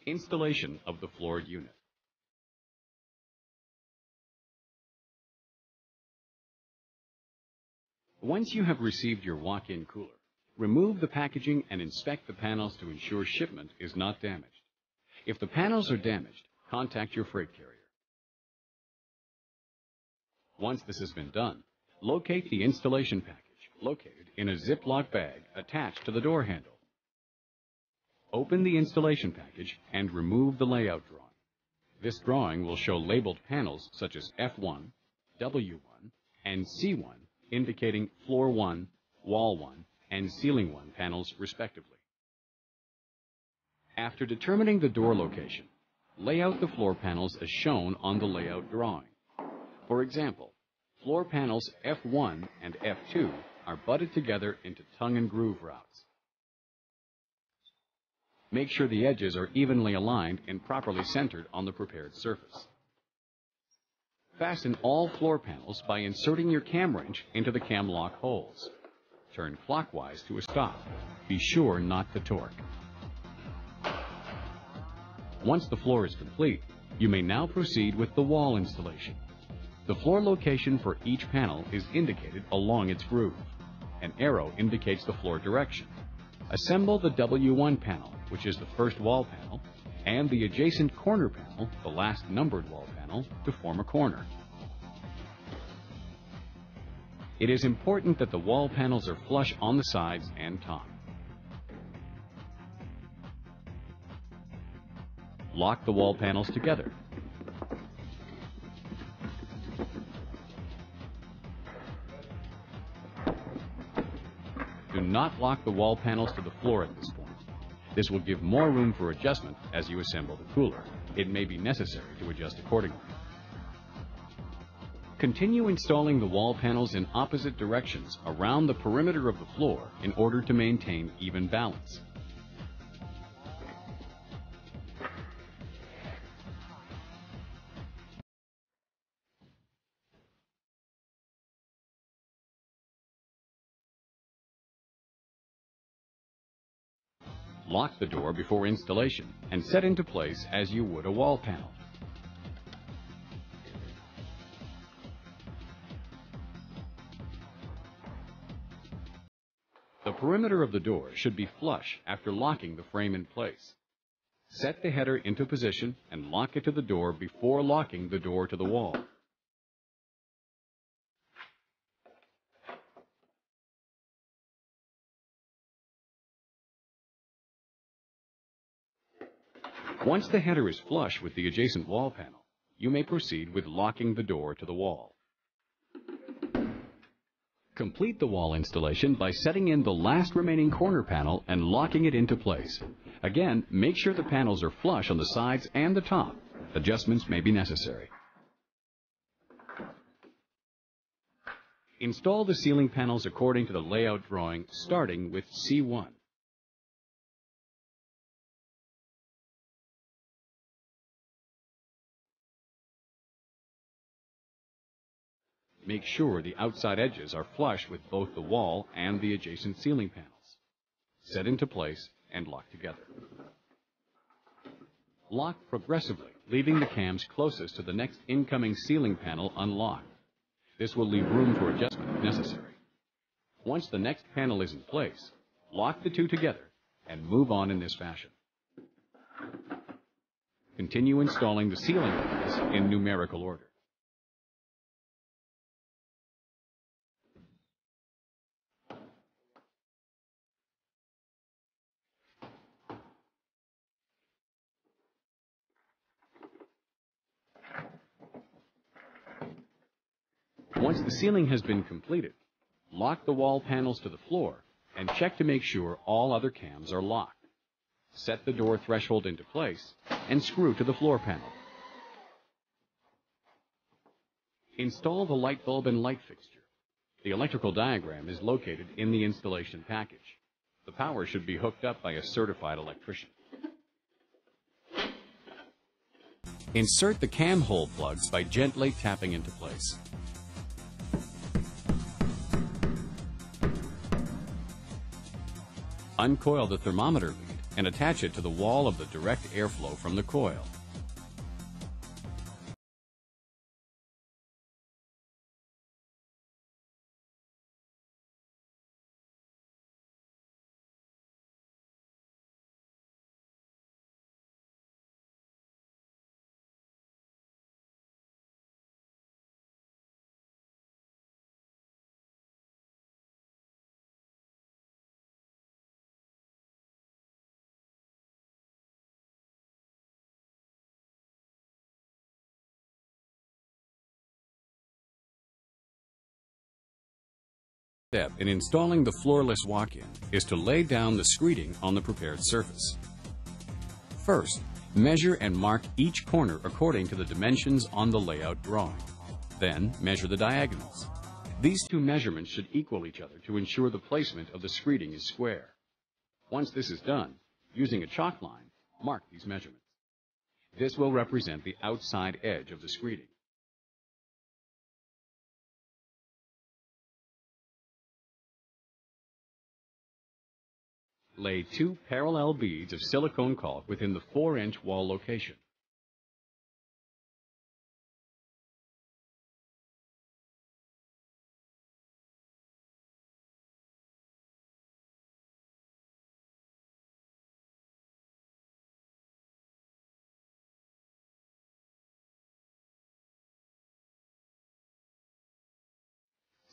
Installation of the floored unit. Once you have received your walk-in cooler, remove the packaging and inspect the panels to ensure shipment is not damaged. If the panels are damaged, contact your freight carrier. Once this has been done, locate the installation package located in a Ziploc bag attached to the door handle. Open the installation package and remove the layout drawing. This drawing will show labeled panels such as F1, W1, and C1, indicating floor 1, wall 1, and ceiling 1 panels respectively. After determining the door location, lay out the floor panels as shown on the layout drawing. For example, floor panels F1 and F2 are butted together into tongue and groove routes. Make sure the edges are evenly aligned and properly centered on the prepared surface. Fasten all floor panels by inserting your cam wrench into the cam lock holes. Turn clockwise to a stop. Be sure not to torque. Once the floor is complete, you may now proceed with the wall installation. The floor location for each panel is indicated along its groove. An arrow indicates the floor direction. Assemble the W1 panel, which is the first wall panel, and the adjacent corner panel, the last numbered wall panel, to form a corner. It is important that the wall panels are flush on the sides and top. Lock the wall panels together. Do not lock the wall panels to the floor at this point. This will give more room for adjustment as you assemble the cooler. It may be necessary to adjust accordingly. Continue installing the wall panels in opposite directions around the perimeter of the floor in order to maintain even balance. Lock the door before installation and set into place as you would a wall panel. The perimeter of the door should be flush after locking the frame in place. Set the header into position and lock it to the door before locking the door to the wall. Once the header is flush with the adjacent wall panel, you may proceed with locking the door to the wall. Complete the wall installation by setting in the last remaining corner panel and locking it into place. Again, make sure the panels are flush on the sides and the top. Adjustments may be necessary. Install the ceiling panels according to the layout drawing, starting with C1. Make sure the outside edges are flush with both the wall and the adjacent ceiling panels. Set into place and lock together. Lock progressively, leaving the cams closest to the next incoming ceiling panel unlocked. This will leave room for adjustment if necessary. Once the next panel is in place, lock the two together and move on in this fashion. Continue installing the ceiling panels in numerical order. Once the ceiling has been completed, lock the wall panels to the floor and check to make sure all other cams are locked. Set the door threshold into place and screw to the floor panel. Install the light bulb and light fixture. The electrical diagram is located in the installation package. The power should be hooked up by a certified electrician. Insert the cam hole plugs by gently tapping into place. Uncoil the thermometer lead and attach it to the wall of the direct airflow from the coil. Step in installing the floorless walk-in is to lay down the screeding on the prepared surface. First, measure and mark each corner according to the dimensions on the layout drawing. Then, measure the diagonals. These two measurements should equal each other to ensure the placement of the screeding is square. Once this is done, using a chalk line, mark these measurements. This will represent the outside edge of the screeding. Lay 2 parallel beads of silicone caulk within the 4-inch wall location.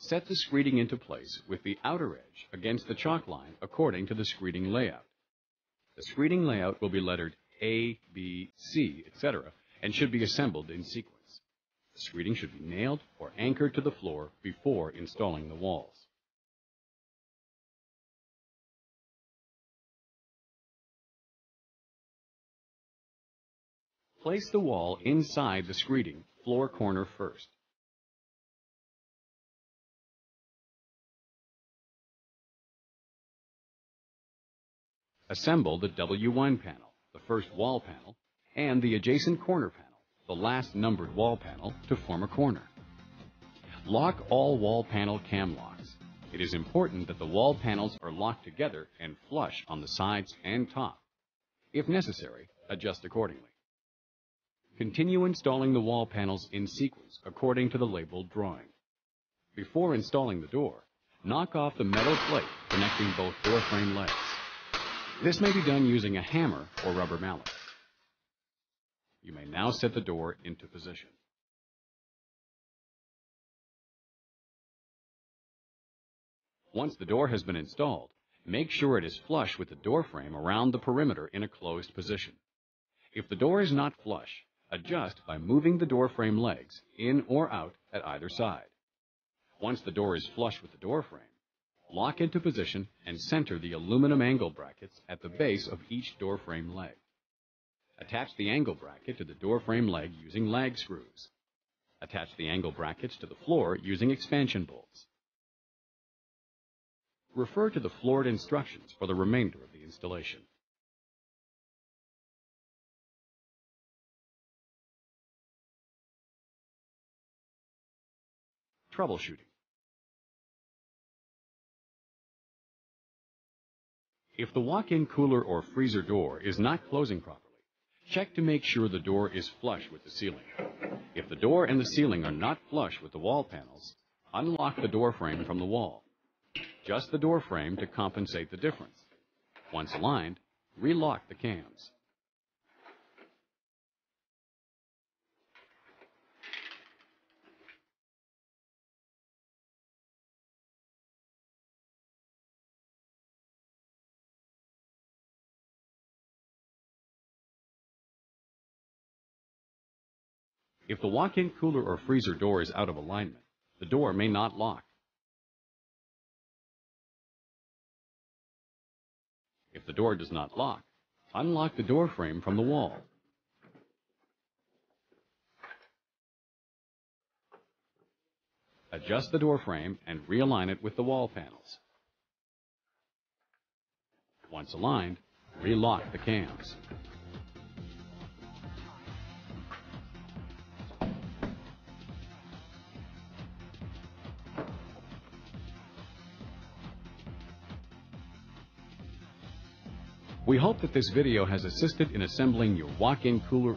Set the screeding into place with the outer edge against the chalk line according to the screeding layout. The screeding layout will be lettered A, B, C, etc., and should be assembled in sequence. The screeding should be nailed or anchored to the floor before installing the walls. Place the wall inside the screeding floor corner first. Assemble the W1 panel, the first wall panel, and the adjacent corner panel, the last numbered wall panel, to form a corner. Lock all wall panel cam locks. It is important that the wall panels are locked together and flush on the sides and top. If necessary, adjust accordingly. Continue installing the wall panels in sequence according to the labeled drawing. Before installing the door, knock off the metal plate connecting both door frame legs. This may be done using a hammer or rubber mallet. You may now set the door into position. Once the door has been installed, make sure it is flush with the door frame around the perimeter in a closed position. If the door is not flush, adjust by moving the door frame legs in or out at either side. Once the door is flush with the door frame, lock into position and center the aluminum angle brackets at the base of each door frame leg. Attach the angle bracket to the door frame leg using lag screws. Attach the angle brackets to the floor using expansion bolts. Refer to the floored instructions for the remainder of the installation. Troubleshooting. If the walk-in cooler or freezer door is not closing properly, check to make sure the door is flush with the ceiling. If the door and the ceiling are not flush with the wall panels, unlock the door frame from the wall. Adjust the door frame to compensate the difference. Once aligned, relock the cams. If the walk-in cooler or freezer door is out of alignment, the door may not lock. If the door does not lock, unlock the door frame from the wall. Adjust the door frame and realign it with the wall panels. Once aligned, relock the cams. We hope that this video has assisted in assembling your walk-in cooler